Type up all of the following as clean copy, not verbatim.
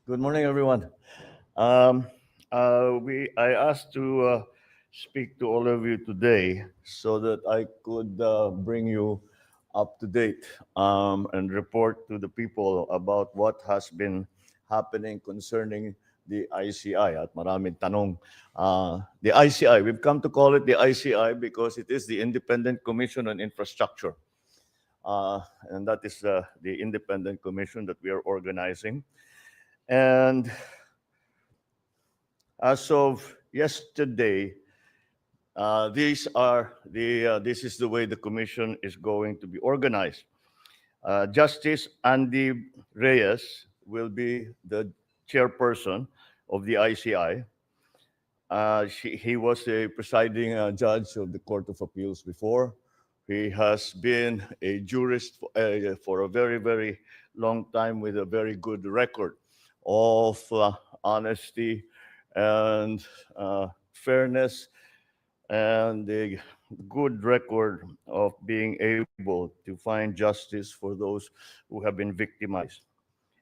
Good morning, everyone. Um, I asked to speak to all of you today so that I could bring you up to date and report to the people about what has been happening concerning the ICI at maraming tanong. The ICI, we've come to call it the ICI because it is the Independent Commission on Infrastructure. And that is the independent commission that we are organizing. And as of yesterday, this is the way the commission is going to be organized. Justice Andy Reyes will be the chairperson of the ICI. He was a presiding judge of the Court of Appeals before. He has been a jurist for a very, very long time with a very good record of honesty and fairness and a good record of being able to find justice for those who have been victimized.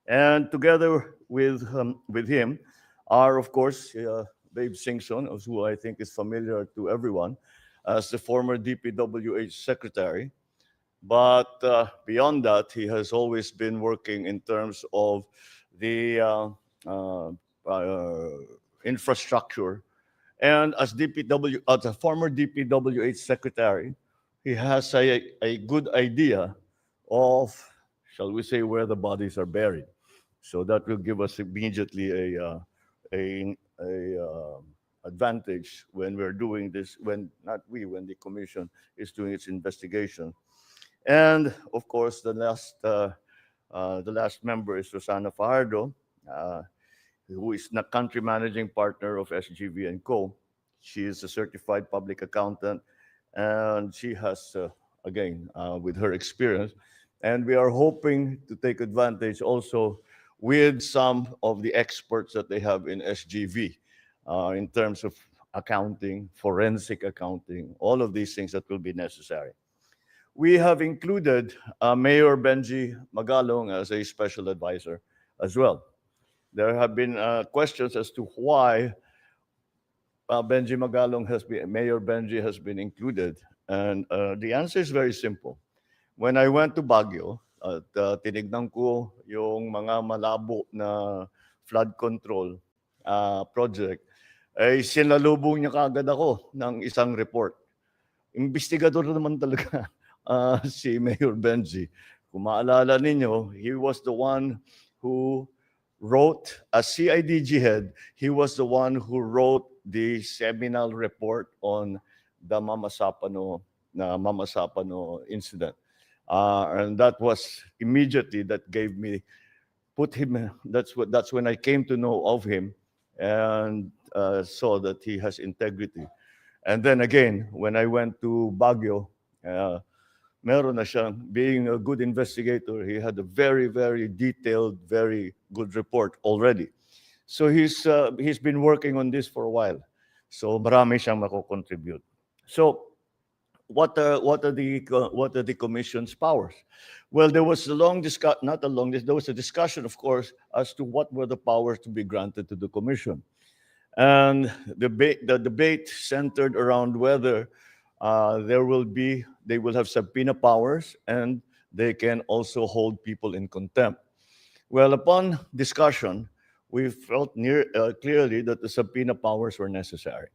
And together with him are, of course, Babe Singson, who I think is familiar to everyone as the former DPWH secretary. But beyond that, he has always been working in terms of the uh, infrastructure. And as a former DPWH secretary, he has a good idea of, shall we say, where the bodies are buried. So that will give us immediately a advantage when we're doing this, when not we, when the commission is doing its investigation. And of course, the last member is Rosana Fajardo, uh, who is the country managing partner of SGV and Co. She is a certified public accountant, and she has, again, with her experience, and we are hoping to take advantage also with some of the experts that they have in SGV in terms of accounting, forensic accounting, all of these things that will be necessary. We have included Mayor Benji Magalong as a special advisor as well. There have been questions as to why Mayor Benji has been included. And the answer is very simple. When I went to Baguio, at tinignan ko yung mga malabo na flood control project, ay sinalubong niya kaagad ako ng isang report. Investigador naman talaga si Mayor Benji. Kung maalala ninyo, he was the one who wrote, as CIDG head, he was the one who wrote the seminal report on the Mamasapano incident. And that was immediately that gave me, put him, that's when I came to know of him and saw that he has integrity. And then again, when I went to Baguio, meron na siyang, being a good investigator, he had a very, very detailed, very good report already. So he's been working on this for a while. So marami siyang mako-contribute. So what are the commission's powers? Well, there was a long discussion, not a long, there was a discussion, of course, as to what were the powers to be granted to the commission. And the debate centered around whether they will have subpoena powers and they can also hold people in contempt. Well, upon discussion, we felt clearly that the subpoena powers were necessary.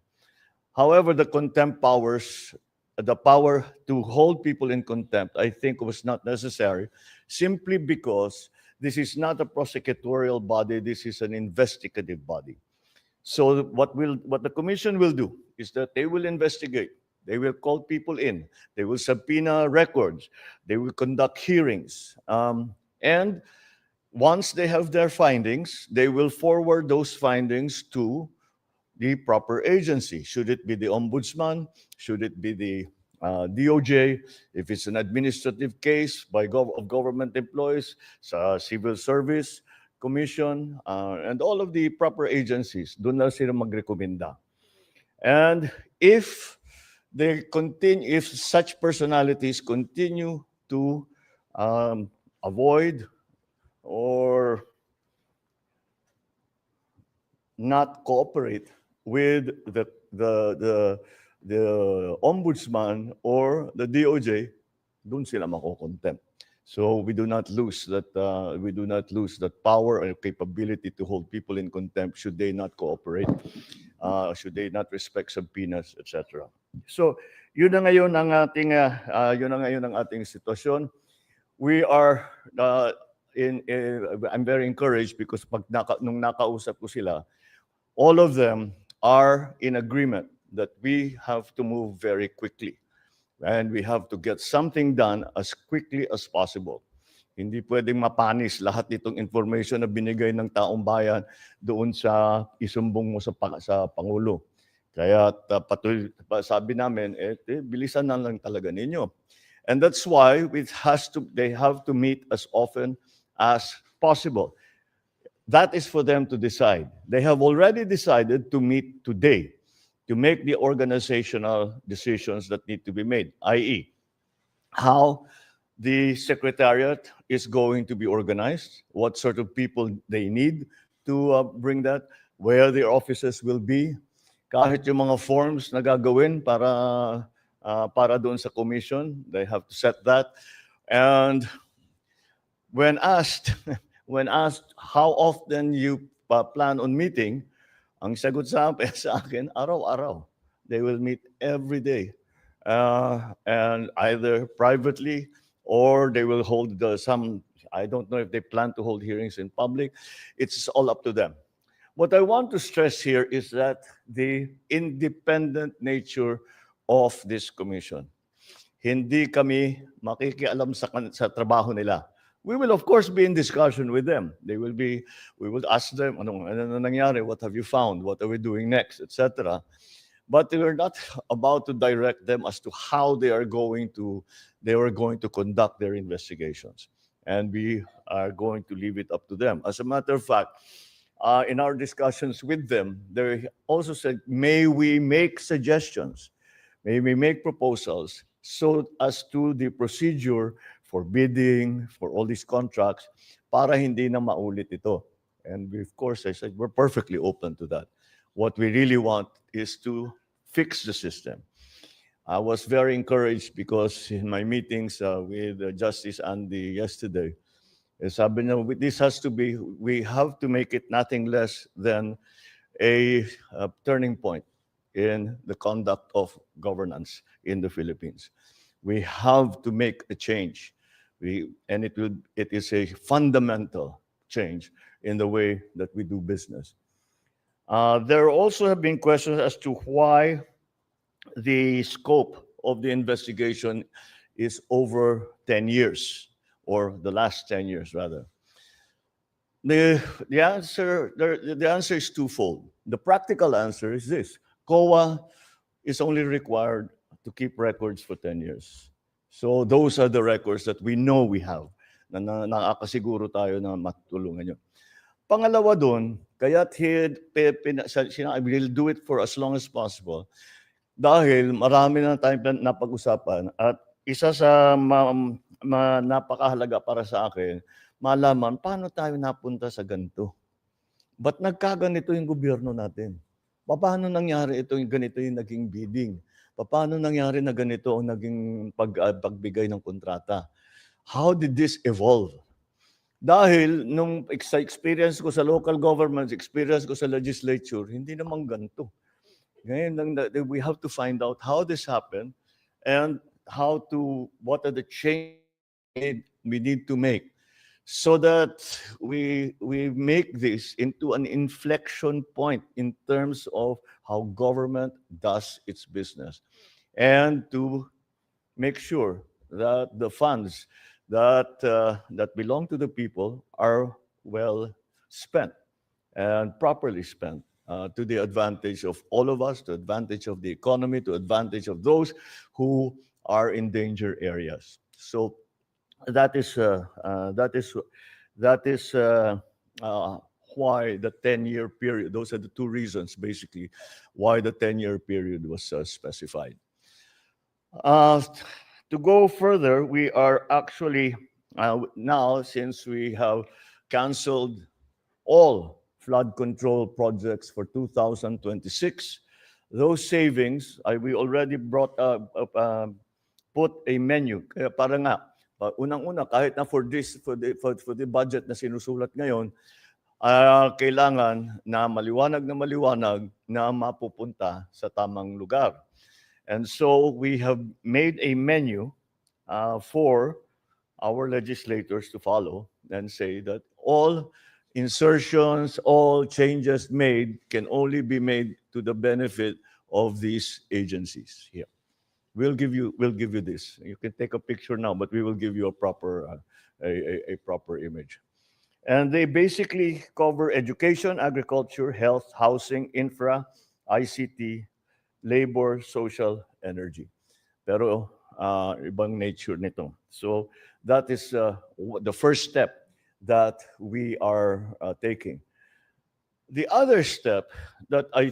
However, the contempt powers, the power to hold people in contempt, I think was not necessary simply because this is not a prosecutorial body, this is an investigative body. So what the commission will do is that they will investigate. They will call people in. They will subpoena records. They will conduct hearings. And once they have their findings, they will forward those findings to the proper agency. Should it be the ombudsman? Should it be the DOJ? If it's an administrative case of government employees, civil service, commission, and all of the proper agencies, doon na sila magrekomenda. And if such personalities continue to avoid or not cooperate with the ombudsman or the DOJ, doon sila mako-contempt. So we do not lose that power or capability to hold people in contempt should they not cooperate, should they not respect subpoenas, etc. So yun na ngayon ang ating sitwasyon. We are I'm very encouraged because nung nakausap ko sila, all of them are in agreement that we have to move very quickly. And we have to get something done as quickly as possible. Hindi pwedeng mapanis lahat itong information na binigay ng taong bayan doon sa isumbong mo sa Pangulo. Kaya sabi namin, bilisan na lang talaga ninyo. And that's why they have to meet as often as possible. That is for them to decide. They have already decided to meet today to make the organizational decisions that need to be made, i.e., how the secretariat is going to be organized, what sort of people they need to bring that, where their offices will be, kahit yung mga forms na gagawin para doon sa commission, they have to set that. And when asked how often you plan on meeting, ang sagot sa akin, araw-araw. They will meet every day. And either privately or they will hold I don't know if they plan to hold hearings in public. It's all up to them. What I want to stress here is that the independent nature of this commission. Hindi kami makikialam sa trabaho nila. We will, of course, be in discussion with them. We will ask them, ano nangyari? What have you found? What are we doing next? Etc. But we're not about to direct them as to how they are going to conduct their investigations. And we are going to leave it up to them. As a matter of fact, in our discussions with them, they also said, may we make suggestions? May we make proposals so as to the procedure for bidding, for all these contracts, para hindi na maulit ito. And we, of course, I said, we're perfectly open to that. What we really want is to fix the system. I was very encouraged because in my meetings with Justice Andy yesterday, sabi niya, we have to make it nothing less than a turning point in the conduct of governance in the Philippines. We have to make a change. It is a fundamental change in the way that we do business. There also have been questions as to why the scope of the investigation is over 10 years, or the last 10 years, rather. The answer is twofold. The practical answer is this. COA is only required to keep records for 10 years. So those are the records that we know we have, na nakakasiguro tayo na matulungan nyo. Pangalawa doon, kaya't we'll do it for as long as possible dahil marami na tayong napag-usapan at isa sa napakahalaga para sa akin, malaman paano tayo napunta sa ganito. Ba't nagkaganito yung gobyerno natin? Paano nangyari ganito yung naging bidding? Paano nangyari na ganito ang naging pagbigay ng kontrata? How did this evolve? Dahil nung sa experience ko sa local governments, experience ko sa legislature, hindi naman ganito. Ngayon, we have to find out how this happened and what are the changes we need to make so that we make this into an inflection point in terms of how government does its business, and to make sure that the funds that belong to the people are well spent and properly spent to the advantage of all of us, to advantage of the economy, to advantage of those who are in danger areas. So that is why the 10-year period. Those are the two reasons, basically, why the 10-year period was specified. To go further, we are actually now, since we have canceled all flood control projects for 2026. Those savings, we already put a menu. Kaya para nga, unang-una, kahit na for the budget na sinusulat ngayon, kailangan na maliwanag na mapupunta sa tamang lugar. And so we have made a menu for our legislators to follow and say that all insertions, all changes made can only be made to the benefit of these agencies here. We'll give you this. You can take a picture now, but we will give you a proper image. And they basically cover education, agriculture, health, housing, infra, ICT, labor, social, energy. Pero ibang nature nito. So that is the first step that we are taking. The other step that I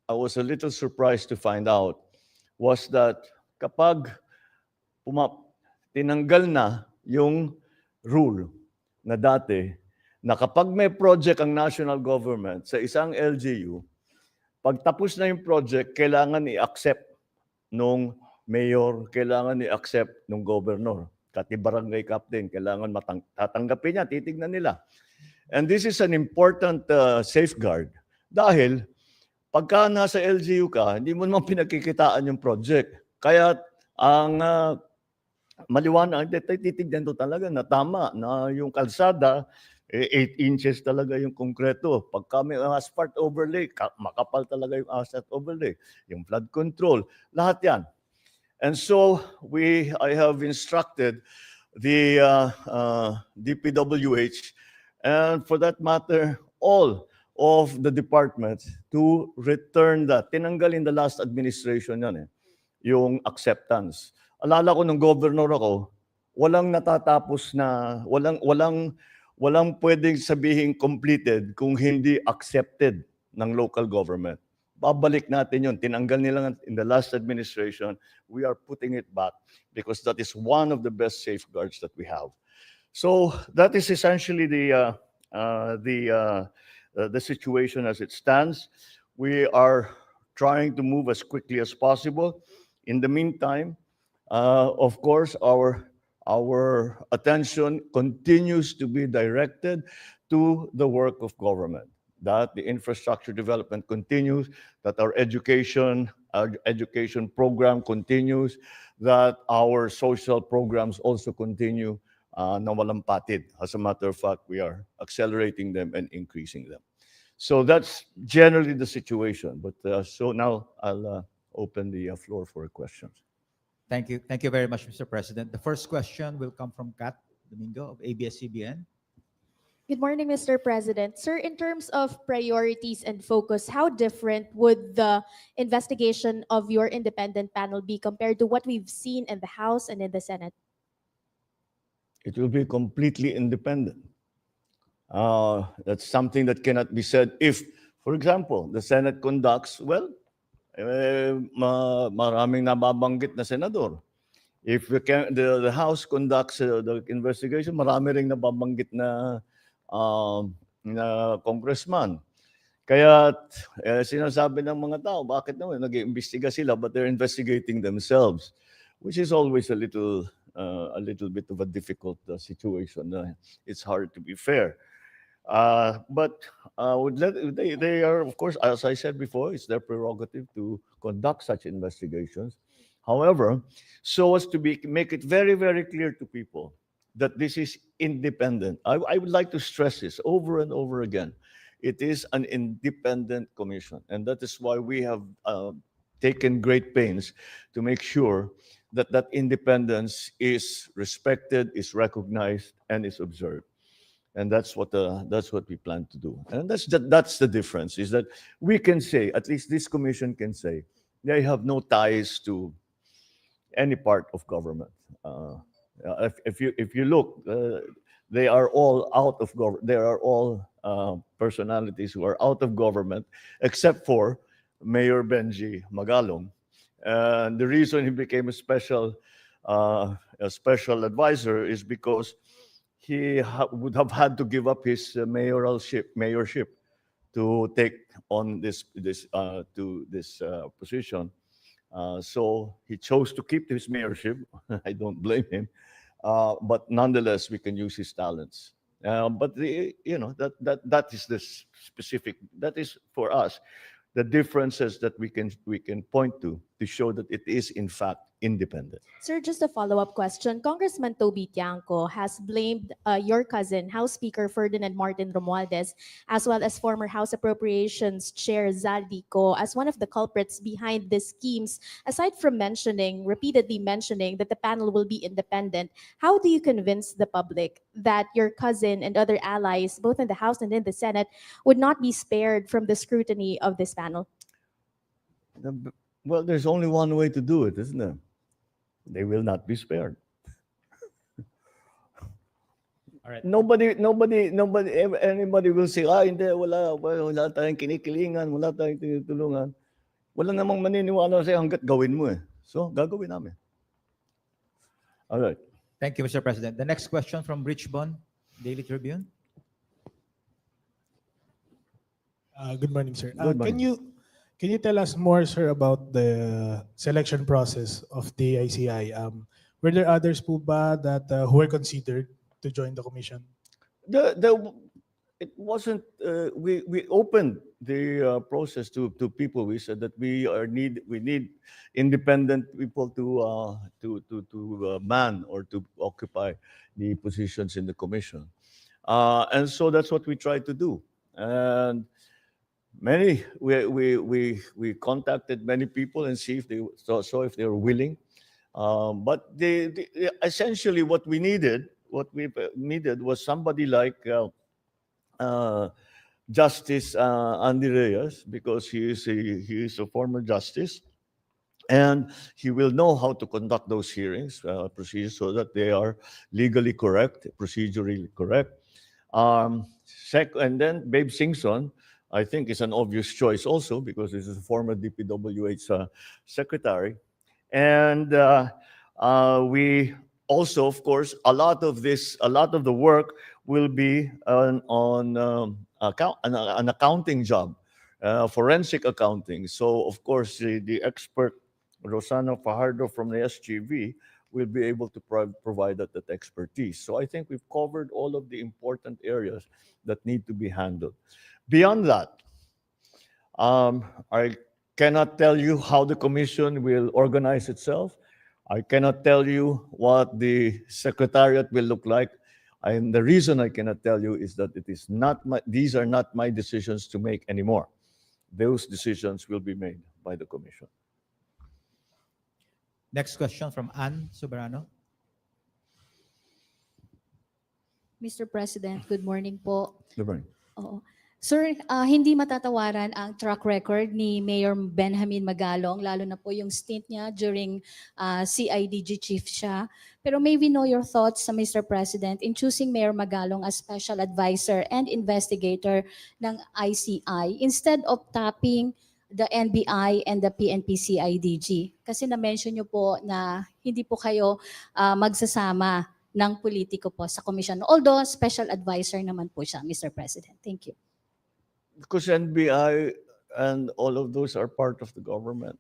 was a little surprised to find out was that kapag tinanggal na yung rule na dati na kapag may project ang national government sa isang LGU, pag tapos na yung project, kailangan i-accept nung mayor, kailangan i-accept nung governor. Kati barangay captain, kailangan tatanggapin niya, titignan nila. And this is an important safeguard. Dahil pagka nasa LGU ka, hindi mo naman pinagkikitaan yung project. Kaya ang maliwanag, titignan to talaga na tama, na yung kalsada, 8 inches talaga yung konkreto. Pagka may asphalt overlay, makapal talaga yung asphalt overlay. Yung flood control, lahat yan. And so I have instructed the DPWH, and for that matter, all of the departments to return that. Tinanggal in the last administration yan yung acceptance. Alala ko nung governor ako, walang natatapos na, walang pwedeng sabihin completed kung hindi accepted ng local government. Babalik natin yun. Tinanggal nila in the last administration. We are putting it back because that is one of the best safeguards that we have. So that is essentially the situation as it stands. We are trying to move as quickly as possible. In the meantime, of course, our attention continues to be directed to the work of government, that the infrastructure development continues, that our education program continues, that our social programs also continue na walang patid. As a matter of fact, we are accelerating them and increasing them. So that's generally the situation. But so now I'll open the floor for questions. Thank you. Thank you very much, Mr. President. The first question will come from Kat Domingo of abs-cbn. Good morning, Mr. President. Sir, in terms of priorities and focus, how different would the investigation of your independent panel be compared to what we've seen in the House and in the Senate? It will be completely independent. That's something that cannot be said if, for example, the Senate conducts, maraming nababanggit na senador. If the House conducts the investigation, marami ring nababanggit na congressman. Kaya sinasabi ng mga tao, bakit naman nag-iimbestiga sila but they're investigating themselves, which is always a little bit of a difficult situation. It's hard to be fair. But they are, of course, as I said before, it's their prerogative to conduct such investigations. However, so as to make it very, very clear to people that this is independent. I would like to stress this over and over again. It is an independent commission, and that is why we have taken great pains to make sure that that independence is respected, is recognized, and is observed. And that's what we plan to do. And that's the difference, is that we can say, at least this commission can say, they have no ties to any part of government. If you look, they are all out of government. They are all personalities who are out of government, except for Mayor Benji Magalong. And the reason he became a special advisor is because he would have had to give up his mayorship to take on this position. So he chose to keep his mayorship. I don't blame him. But nonetheless, we can use his talents. But that is the specific. That is for us the differences that we can point to show that it is in fact independent. Sir, just a follow-up question. Congressman Toby Tiangco has blamed your cousin, House Speaker Ferdinand Martin Romualdez, as well as former House Appropriations Chair Zaldico as one of the culprits behind these schemes. Aside from repeatedly mentioning that the panel will be independent, how do you convince the public that your cousin and other allies, both in the House and in the Senate, would not be spared from the scrutiny of this panel? Well, there's only one way to do it, isn't there? They will not be spared. All right. Anybody will say, hindi, wala tayong kinikilingan, wala tayong tinutulungan. Wala namang maniniwala sa'yo hanggat gawin mo eh. So, gagawin namin. All right. Thank you, Mr. President. The next question from Rich Bon, Daily Tribune. Good morning, sir. Good morning. Can you tell us more, sir, about the selection process of the ICI? Were there others po ba that who were considered to join the commission? It wasn't. We opened the process to people. We said that we need independent people to man or to occupy the positions in the commission, and so that's what we tried to do. And we contacted many people and see if they if they were willing. But essentially what we needed was somebody like Justice Andy Reyes, because he is a former justice, and he will know how to conduct those hearings procedures so that they are legally correct, procedurally correct. And then Babe Singson, I think, is an obvious choice also because this is a former DPWH secretary. And we also, of course, a lot of the work will be an accounting job, forensic accounting. So, of course, the expert, Rosana Fajardo from the SGV, will be able to provide that expertise. So I think we've covered all of the important areas that need to be handled. Beyond that, I cannot tell you how the commission will organize itself. I cannot tell you what the secretariat will look like. And the reason I cannot tell you is that these are not my decisions to make anymore. Those decisions will be made by the commission. Next question from Ann Soberano. Mr. President, good morning po. Good morning. Oo. Sir, hindi matatawaran ang track record ni Mayor Benjamin Magalong, lalo na po yung stint niya during CIDG chief siya. Pero may we know your thoughts, Mr. President, in choosing Mayor Magalong as special advisor and investigator ng ICI instead of tapping the NBI and the PNP-CIDG? Kasi na-mention niyo po na hindi po kayo magsasama ng politiko po sa komisyon. Although special advisor naman po siya, Mr. President. Thank you. Because NBI and all of those are part of the government.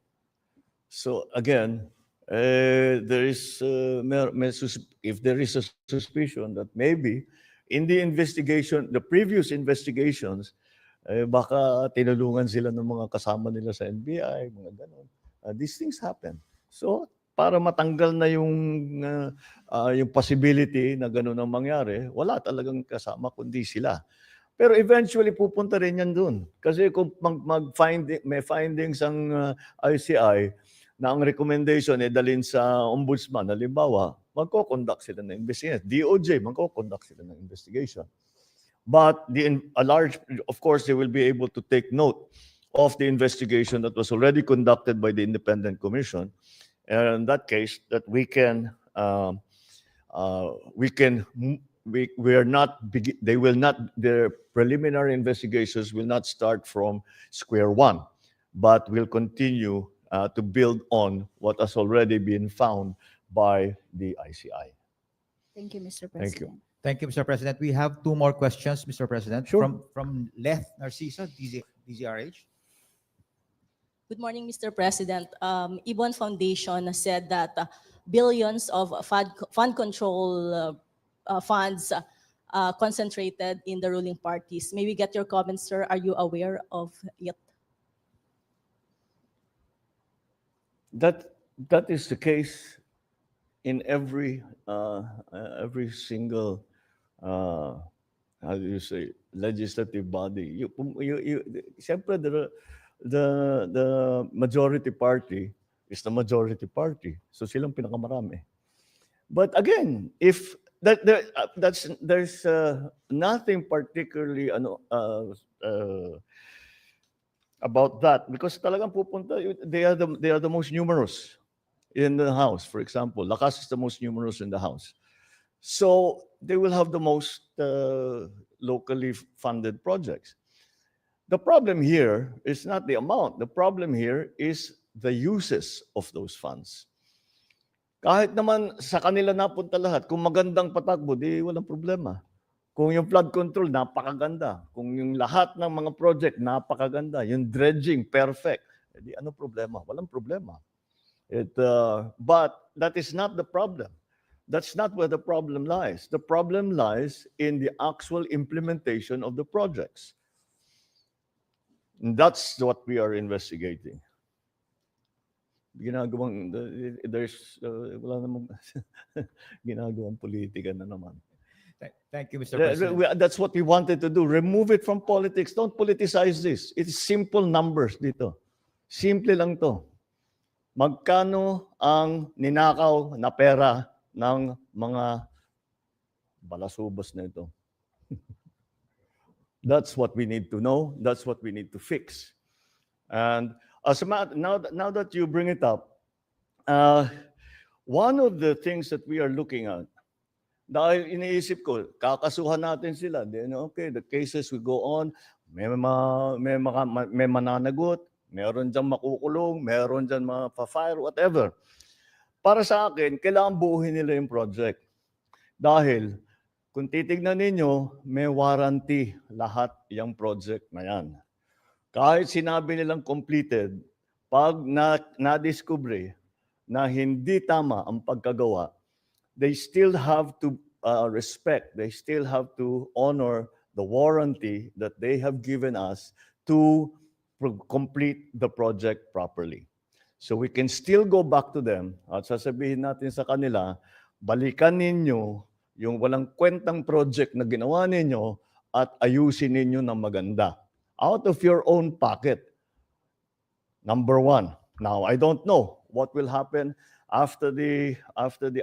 So again, if there is a suspicion that maybe in the investigation, the previous investigations, baka tinulungan sila ng mga kasama nila sa NBI, mga ganon. These things happen. So para matanggal na yung possibility na ganon ang mangyari, wala talagang kasama kundi sila. Pero eventually pupunta rin yan dun. Kasi kung may findings ang ICI na ang recommendation dalhin sa ombudsman, halimbawa, magko-conduct sila ng investigation. DOJ, magko-conduct sila ng investigation. But of course, they will be able to take note of the investigation that was already conducted by the independent commission. And in that case, that their preliminary investigations will not start from square one, but will continue to build on what has already been found by the ICI. Thank you, Mr. President. Thank you. Thank you, Mr. President. We have two more questions, Mr. President. Sure. From Leth Narcisa, DZRH. Good morning, Mr. President. Ibon Foundation said that billions of fund control funds concentrated in the ruling parties. May we get your comments, sir? Are you aware of it? That is the case in every single how do you say legislative body. Siyempre, the majority party is the majority party, so silang pinakamarami. But again, if there's nothing particularly about that, because talagang pupunta, they are the most numerous in the House. For example, Lakas is the most numerous in the House. So they will have the most locally funded projects. The problem here is not the amount. The problem here is the uses of those funds. Kahit naman sa kanila napunta lahat, kung magandang patakbo, di walang problema. Kung yung flood control, napakaganda. Kung yung lahat ng mga project, napakaganda. Yung dredging, perfect. Di ano problema? Walang problema. But that is not the problem. That's not where the problem lies. The problem lies in the actual implementation of the projects. And that's what we are investigating. Ginagawang, wala namang ginagawang politika na naman. Thank you, Mr. President. That's what we wanted to do. Remove it from politics. Don't politicize this. It's simple numbers dito. Simple lang to. Magkano ang ninakaw na pera ng mga balasubas na ito? That's what we need to know. That's what we need to fix. And now that you bring it up, one of the things that we are looking at, dahil iniisip ko, kakasuhan natin sila. Then, okay, the cases will go on. May mananagot, meron dyan makukulong, meron dyan mapa-fire, whatever. Para sa akin, kailangan buuhin nila yung project. Dahil, kung titignan ninyo, may warranty lahat yung project na yan. Kahit sinabi nilang completed, pag na-discover na hindi tama ang pagkagawa, they still have to respect, they still have to honor the warranty that they have given us to complete the project properly. So we can still go back to them at sasabihin natin sa kanila, balikan ninyo yung walang kwentang project na ginawa ninyo at ayusin ninyo ng maganda. Out of your own pocket. Number one. Now, I don't know what will happen after the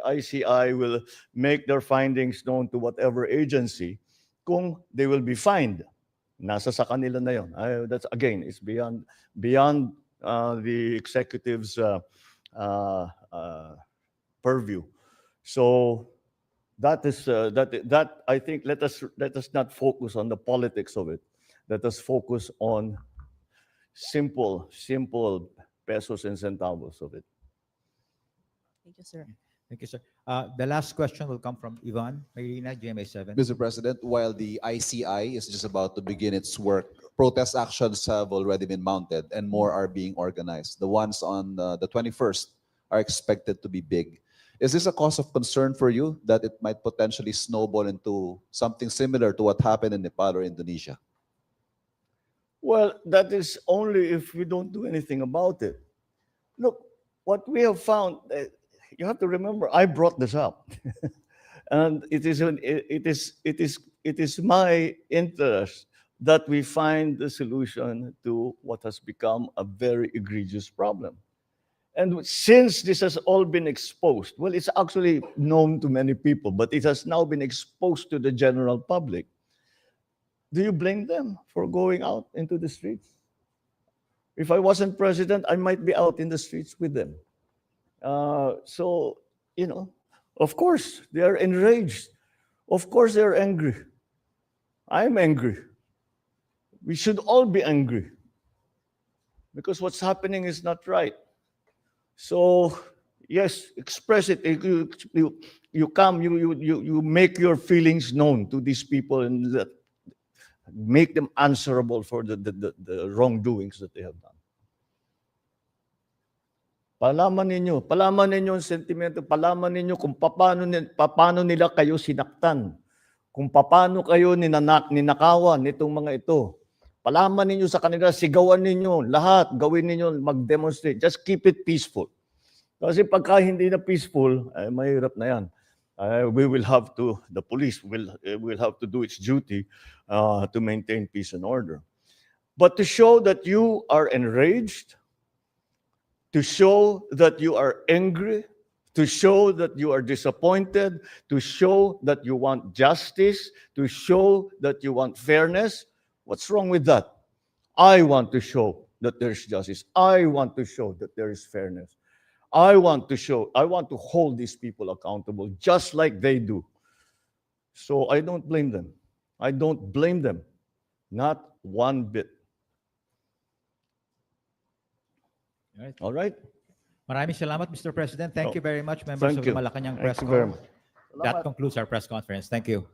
ICI will make their findings known to whatever agency, kung they will be fined. Nasa sa kanila na yun. That's again, it's beyond the executive's purview. So that I think let us not focus on the politics of it. Let us focus on simple pesos and centavos of it. Thank you, sir. Thank you, sir. The last question will come from Ivan Mayrina, GMA7. Mr. President, while the ICI is just about to begin its work, protest actions have already been mounted and more are being organized. The ones on the 21st are expected to be big. Is this a cause of concern for you that it might potentially snowball into something similar to what happened in Nepal or Indonesia? Well, that is only if we don't do anything about it. Look, what we have found, you have to remember, I brought this up. And it is my interest that we find the solution to what has become a very egregious problem. And since this has all been exposed, well, it's actually known to many people, but it has now been exposed to the general public. Do you blame them for going out into the streets? If I wasn't president, I might be out in the streets with them. So, of course, they are enraged. Of course, they are angry. I'm angry. We should all be angry because what's happening is not right. So, Yes, express it. You come, you make your feelings known to these people and make them answerable for the wrongdoings that they have done. Palaman ninyo ang sentimento, palaman ninyo kung paano nila kayo sinaktan, kung paano kayo ninakawan nitong mga ito. Palaman ninyo sa kanila, sigawan ninyo, lahat, gawin ninyo, mag-demonstrate. Just keep it peaceful. Kasi pagka hindi na peaceful, mahirap na yan. The police will have to do its duty to maintain peace and order. But to show that you are enraged, to show that you are angry, to show that you are disappointed, to show that you want justice, to show that you want fairness, what's wrong with that? I want to show that there's justice. I want to show that there is fairness. I want to hold these people accountable just like they do. So I don't blame them. I don't blame them. Not one bit. Alright. All right? Maraming salamat, Mr. President. Thank you very much, members Thank of the you. Malacañang Thank Press you very Corps. much. That concludes our press conference. Thank you.